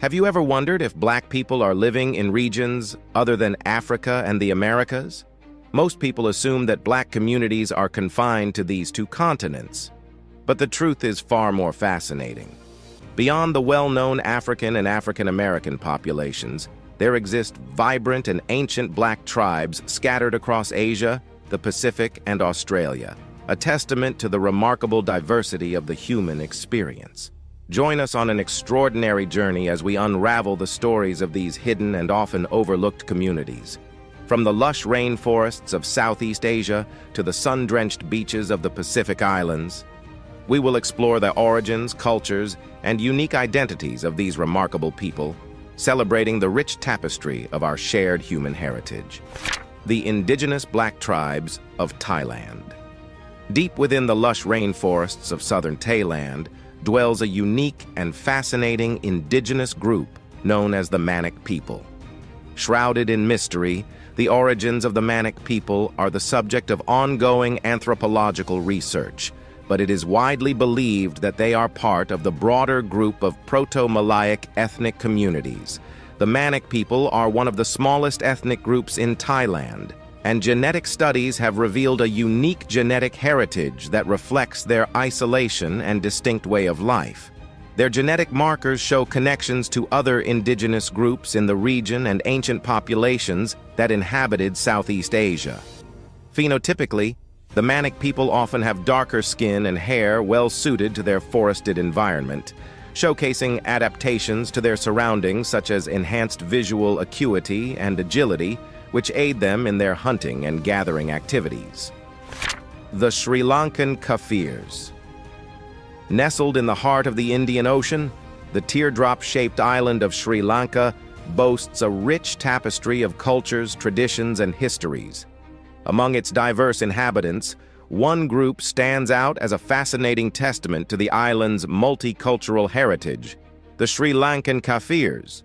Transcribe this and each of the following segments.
Have you ever wondered if black people are living in regions other than Africa and the Americas? Most people assume that black communities are confined to these two continents. But the truth is far more fascinating. Beyond the well-known African and African American populations, there exist vibrant and ancient black tribes scattered across Asia, the Pacific, and Australia, a testament to the remarkable diversity of the human experience. Join us on an extraordinary journey as we unravel the stories of these hidden and often overlooked communities. From the lush rainforests of Southeast Asia to the sun-drenched beaches of the Pacific Islands, we will explore the origins, cultures, and unique identities of these remarkable people, celebrating the rich tapestry of our shared human heritage. The indigenous black tribes of Thailand. Deep within the lush rainforests of southern Thailand dwells a unique and fascinating indigenous group known as the Manic people. Shrouded in mystery, the origins of the Manic people are the subject of ongoing anthropological research, but it is widely believed that they are part of the broader group of Proto-Malaic ethnic communities. The Manic people are one of the smallest ethnic groups in Thailand, and genetic studies have revealed a unique genetic heritage that reflects their isolation and distinct way of life. Their genetic markers show connections to other indigenous groups in the region and ancient populations that inhabited Southeast Asia. Phenotypically, the Manic people often have darker skin and hair well suited to their forested environment, showcasing adaptations to their surroundings such as enhanced visual acuity and agility, which aid them in their hunting and gathering activities. The Sri Lankan Kafirs. Nestled in the heart of the Indian Ocean, the teardrop-shaped island of Sri Lanka boasts a rich tapestry of cultures, traditions, and histories. Among its diverse inhabitants, one group stands out as a fascinating testament to the island's multicultural heritage: the Sri Lankan Kafirs.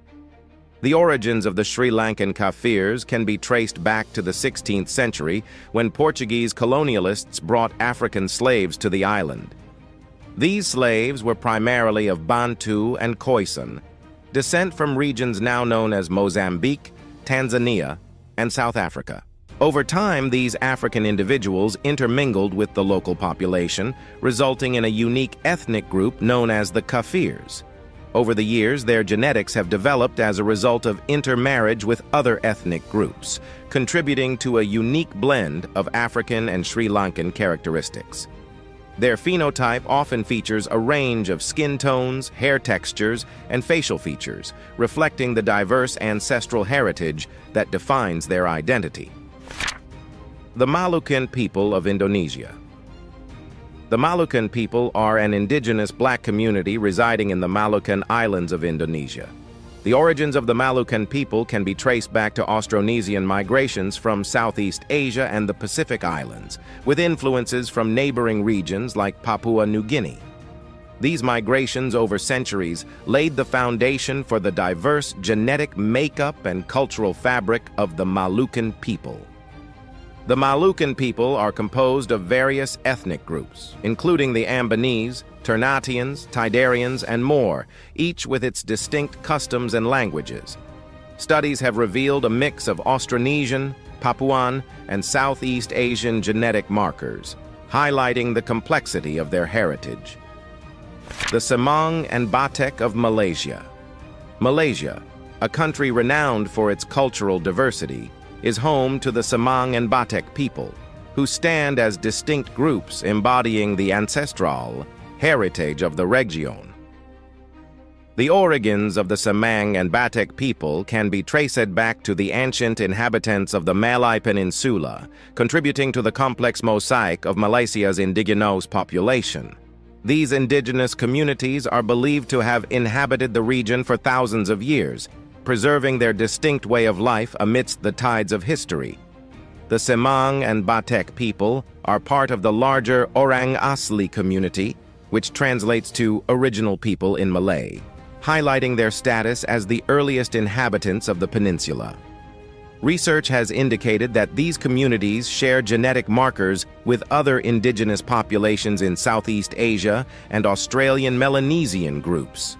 The origins of the Sri Lankan Kafirs can be traced back to the 16th century when Portuguese colonialists brought African slaves to the island. These slaves were primarily of Bantu and Khoisan, descent from regions now known as Mozambique, Tanzania, and South Africa. Over time, these African individuals intermingled with the local population, resulting in a unique ethnic group known as the Kafirs. Over the years, their genetics have developed as a result of intermarriage with other ethnic groups, contributing to a unique blend of African and Sri Lankan characteristics. Their phenotype often features a range of skin tones, hair textures, and facial features, reflecting the diverse ancestral heritage that defines their identity. The Malukan people of Indonesia. The Malukan people are an indigenous black community residing in the Malukan Islands of Indonesia. The origins of the Malukan people can be traced back to Austronesian migrations from Southeast Asia and the Pacific Islands, with influences from neighboring regions like Papua New Guinea. These migrations over centuries laid the foundation for the diverse genetic makeup and cultural fabric of the Malukan people. The Malukan people are composed of various ethnic groups, including the Ambonese, Ternatians, Tidarians, and more, each with its distinct customs and languages. Studies have revealed a mix of Austronesian, Papuan, and Southeast Asian genetic markers, highlighting the complexity of their heritage. The Semang and Batek of Malaysia. Malaysia, a country renowned for its cultural diversity, is home to the Semang and Batek people, who stand as distinct groups embodying the ancestral heritage of the region. The origins of the Semang and Batek people can be traced back to the ancient inhabitants of the Malay Peninsula, contributing to the complex mosaic of Malaysia's indigenous population. These indigenous communities are believed to have inhabited the region for thousands of years, preserving their distinct way of life amidst the tides of history. The Semang and Batek people are part of the larger Orang Asli community, which translates to original people in Malay, highlighting their status as the earliest inhabitants of the peninsula. Research has indicated that these communities share genetic markers with other indigenous populations in Southeast Asia and Australian Melanesian groups.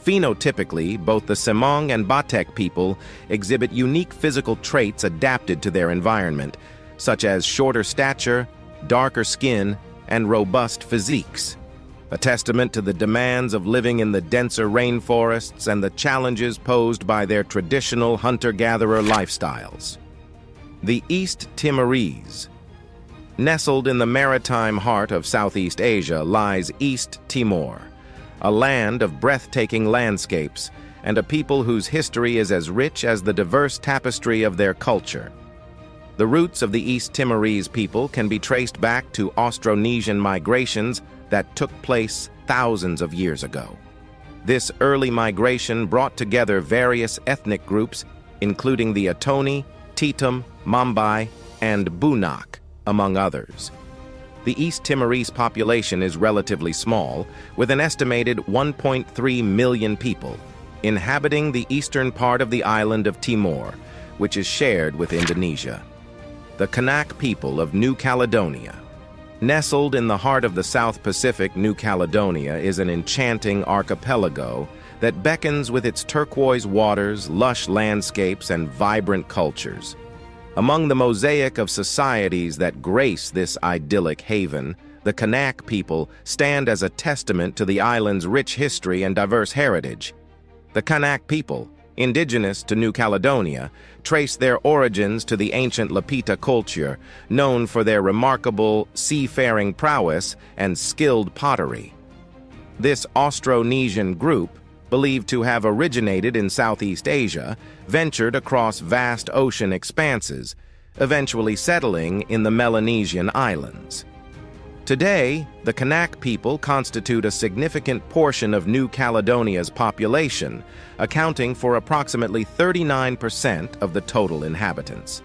Phenotypically, both the Semong and Batek people exhibit unique physical traits adapted to their environment, such as shorter stature, darker skin, and robust physiques, a testament to the demands of living in the denser rainforests and the challenges posed by their traditional hunter-gatherer lifestyles. The East Timorese. Nestled in the maritime heart of Southeast Asia lies East Timor, a land of breathtaking landscapes and a people whose history is as rich as the diverse tapestry of their culture. The roots of the East Timorese people can be traced back to Austronesian migrations that took place thousands of years ago. This early migration brought together various ethnic groups, including the Atoni, Tetum, Mambai, and Bunak, among others. The East Timorese population is relatively small, with an estimated 1.3 million people, inhabiting the eastern part of the island of Timor, which is shared with Indonesia. The Kanak people of New Caledonia. Nestled in the heart of the South Pacific, New Caledonia is an enchanting archipelago that beckons with its turquoise waters, lush landscapes, and vibrant cultures. Among the mosaic of societies that grace this idyllic haven, the Kanak people stand as a testament to the island's rich history and diverse heritage. The Kanak people, indigenous to New Caledonia, trace their origins to the ancient Lapita culture, known for their remarkable seafaring prowess and skilled pottery. This Austronesian group, believed to have originated in Southeast Asia, ventured across vast ocean expanses, eventually settling in the Melanesian islands. Today, the Kanak people constitute a significant portion of New Caledonia's population, accounting for approximately 39% of the total inhabitants.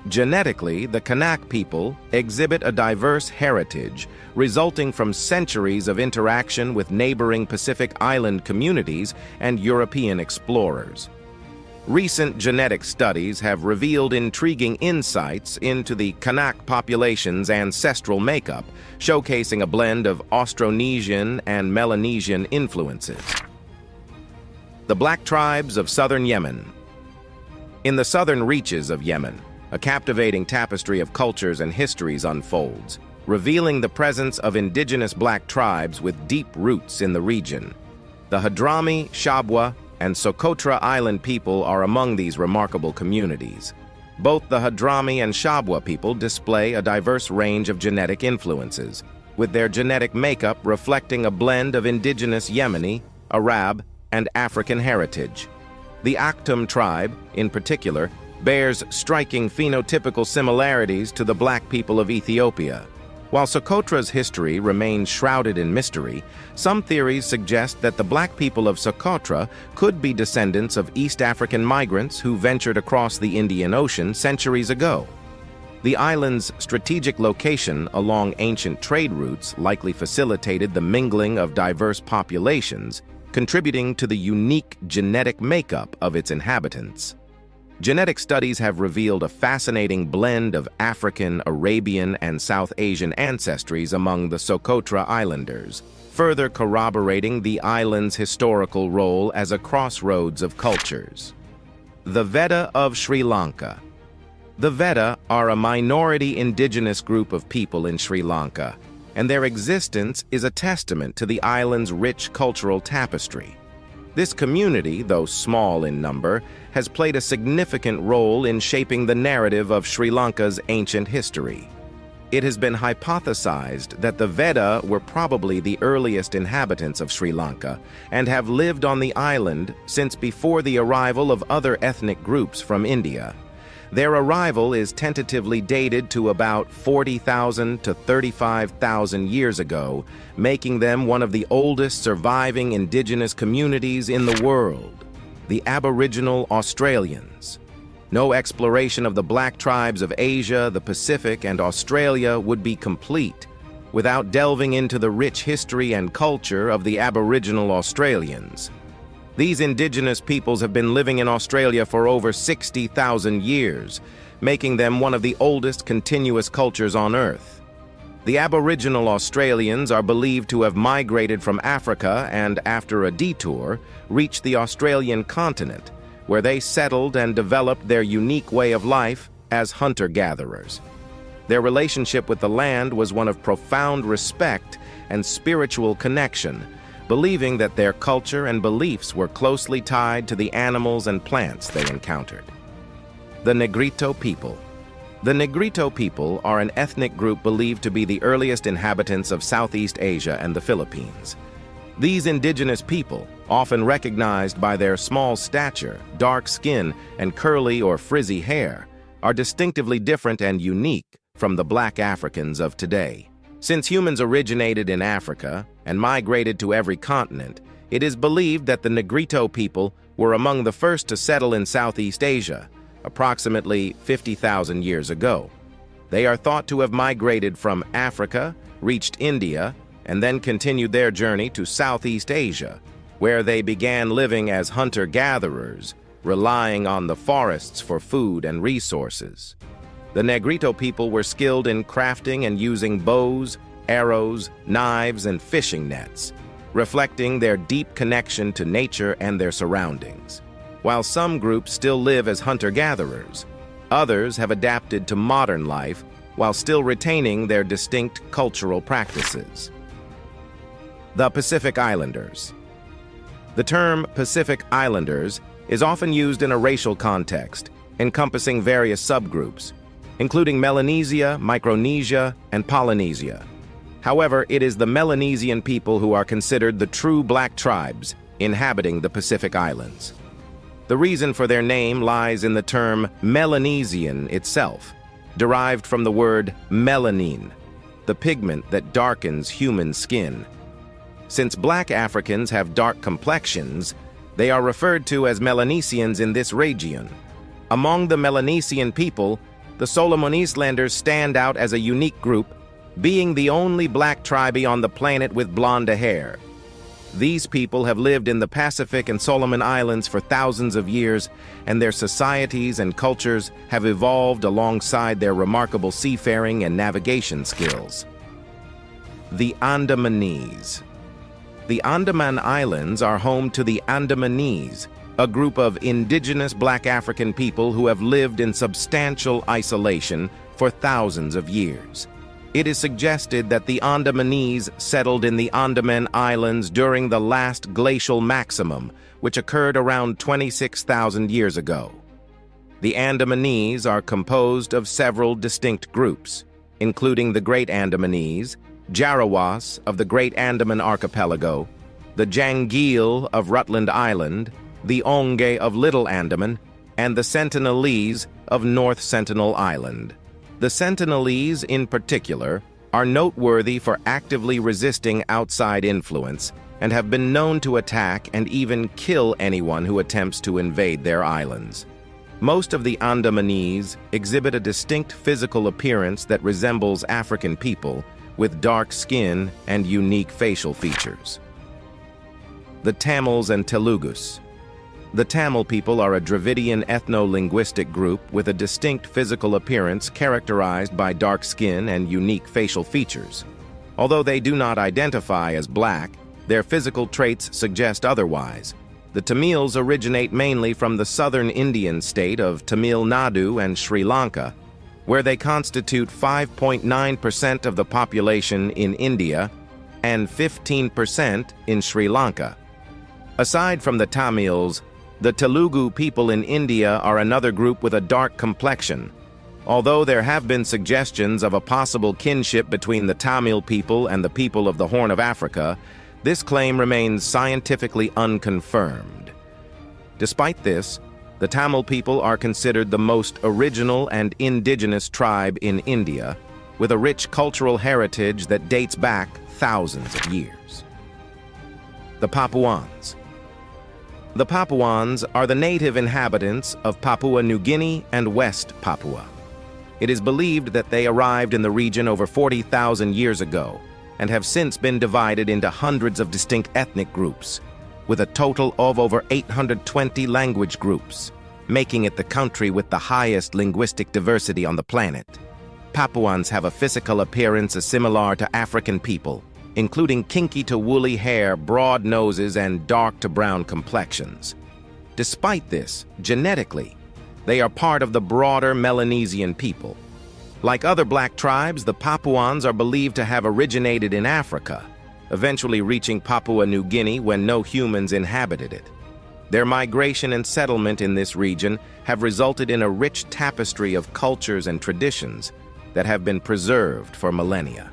Genetically, the Kanak people exhibit a diverse heritage resulting from centuries of interaction with neighboring Pacific Island communities and European explorers. Recent genetic studies have revealed intriguing insights into the Kanak population's ancestral makeup, showcasing a blend of Austronesian and Melanesian influences. The Black Tribes of Southern Yemen. In the southern reaches of Yemen, a captivating tapestry of cultures and histories unfolds, revealing the presence of indigenous black tribes with deep roots in the region. The Hadrami, Shabwa, and Socotra Island people are among these remarkable communities. Both the Hadrami and Shabwa people display a diverse range of genetic influences, with their genetic makeup reflecting a blend of indigenous Yemeni, Arab, and African heritage. The Akhtum tribe, in particular, bears striking phenotypical similarities to the black people of Ethiopia. While Socotra's history remains shrouded in mystery, some theories suggest that the black people of Socotra could be descendants of East African migrants who ventured across the Indian Ocean centuries ago. The island's strategic location along ancient trade routes likely facilitated the mingling of diverse populations, contributing to the unique genetic makeup of its inhabitants. Genetic studies have revealed a fascinating blend of African, Arabian, and South Asian ancestries among the Socotra Islanders, further corroborating the island's historical role as a crossroads of cultures. The Vedda of Sri Lanka. The Vedda are a minority indigenous group of people in Sri Lanka, and their existence is a testament to the island's rich cultural tapestry. This community, though small in number, has played a significant role in shaping the narrative of Sri Lanka's ancient history. It has been hypothesized that the Vedda were probably the earliest inhabitants of Sri Lanka and have lived on the island since before the arrival of other ethnic groups from India. Their arrival is tentatively dated to about 40,000 to 35,000 years ago, making them one of the oldest surviving indigenous communities in the world, the Aboriginal Australians. No exploration of the black tribes of Asia, the Pacific, and Australia would be complete without delving into the rich history and culture of the Aboriginal Australians. These indigenous peoples have been living in Australia for over 60,000 years, making them one of the oldest continuous cultures on Earth. The Aboriginal Australians are believed to have migrated from Africa and, after a detour, reached the Australian continent, where they settled and developed their unique way of life as hunter-gatherers. Their relationship with the land was one of profound respect and spiritual connection, believing that their culture and beliefs were closely tied to the animals and plants they encountered. The Negrito people. The Negrito people are an ethnic group believed to be the earliest inhabitants of Southeast Asia and the Philippines. These indigenous people, often recognized by their small stature, dark skin, and curly or frizzy hair, are distinctively different and unique from the black Africans of today. Since humans originated in Africa and migrated to every continent, it is believed that the Negrito people were among the first to settle in Southeast Asia, approximately 50,000 years ago. They are thought to have migrated from Africa, reached India, and then continued their journey to Southeast Asia, where they began living as hunter-gatherers, relying on the forests for food and resources. The Negrito people were skilled in crafting and using bows, arrows, knives, and fishing nets, reflecting their deep connection to nature and their surroundings. While some groups still live as hunter-gatherers, others have adapted to modern life while still retaining their distinct cultural practices. The Pacific Islanders. The term Pacific Islanders is often used in a racial context, encompassing various subgroups, including Melanesia, Micronesia, and Polynesia. However, it is the Melanesian people who are considered the true black tribes inhabiting the Pacific Islands. The reason for their name lies in the term Melanesian itself, derived from the word melanin, the pigment that darkens human skin. Since black Africans have dark complexions, they are referred to as Melanesians in this region. Among the Melanesian people, the Solomon Islanders stand out as a unique group, being the only black tribe on the planet with blonde hair. These people have lived in the Pacific and Solomon Islands for thousands of years, and their societies and cultures have evolved alongside their remarkable seafaring and navigation skills. The Andamanese. The Andaman Islands are home to the Andamanese, a group of indigenous black African people who have lived in substantial isolation for thousands of years. It is suggested that the Andamanese settled in the Andaman Islands during the last glacial maximum, which occurred around 26,000 years ago. The Andamanese are composed of several distinct groups, including the Great Andamanese, Jarawas of the Great Andaman Archipelago, the Jangil of Rutland Island, the Onge of Little Andaman, and the Sentinelese of North Sentinel Island. The Sentinelese, in particular, are noteworthy for actively resisting outside influence and have been known to attack and even kill anyone who attempts to invade their islands. Most of the Andamanese exhibit a distinct physical appearance that resembles African people, with dark skin and unique facial features. The Tamils and Telugus. The Tamil people are a Dravidian ethno-linguistic group with a distinct physical appearance characterized by dark skin and unique facial features. Although they do not identify as black, their physical traits suggest otherwise. The Tamils originate mainly from the southern Indian state of Tamil Nadu and Sri Lanka, where they constitute 5.9% of the population in India and 15% in Sri Lanka. Aside from the Tamils, the Telugu people in India are another group with a dark complexion. Although there have been suggestions of a possible kinship between the Tamil people and the people of the Horn of Africa, this claim remains scientifically unconfirmed. Despite this, the Tamil people are considered the most original and indigenous tribe in India, with a rich cultural heritage that dates back thousands of years. The Papuans. The Papuans are the native inhabitants of Papua New Guinea and West Papua. It is believed that they arrived in the region over 40,000 years ago and have since been divided into hundreds of distinct ethnic groups, with a total of over 820 language groups, making it the country with the highest linguistic diversity on the planet. Papuans have a physical appearance similar to African people, including kinky to woolly hair, broad noses, and dark to brown complexions. Despite this, genetically, they are part of the broader Melanesian people. Like other black tribes, the Papuans are believed to have originated in Africa, eventually reaching Papua New Guinea when no humans inhabited it. Their migration and settlement in this region have resulted in a rich tapestry of cultures and traditions that have been preserved for millennia.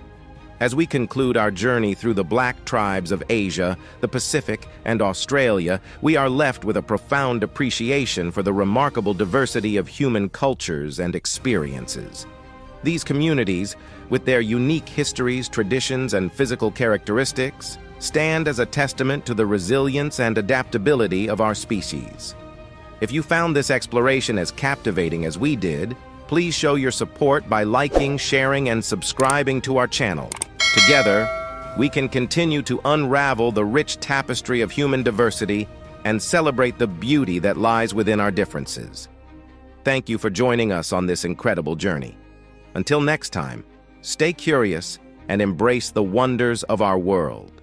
As we conclude our journey through the black tribes of Asia, the Pacific, and Australia, we are left with a profound appreciation for the remarkable diversity of human cultures and experiences. These communities, with their unique histories, traditions, and physical characteristics, stand as a testament to the resilience and adaptability of our species. If you found this exploration as captivating as we did, please show your support by liking, sharing, and subscribing to our channel. Together, we can continue to unravel the rich tapestry of human diversity and celebrate the beauty that lies within our differences. Thank you for joining us on this incredible journey. Until next time, stay curious and embrace the wonders of our world.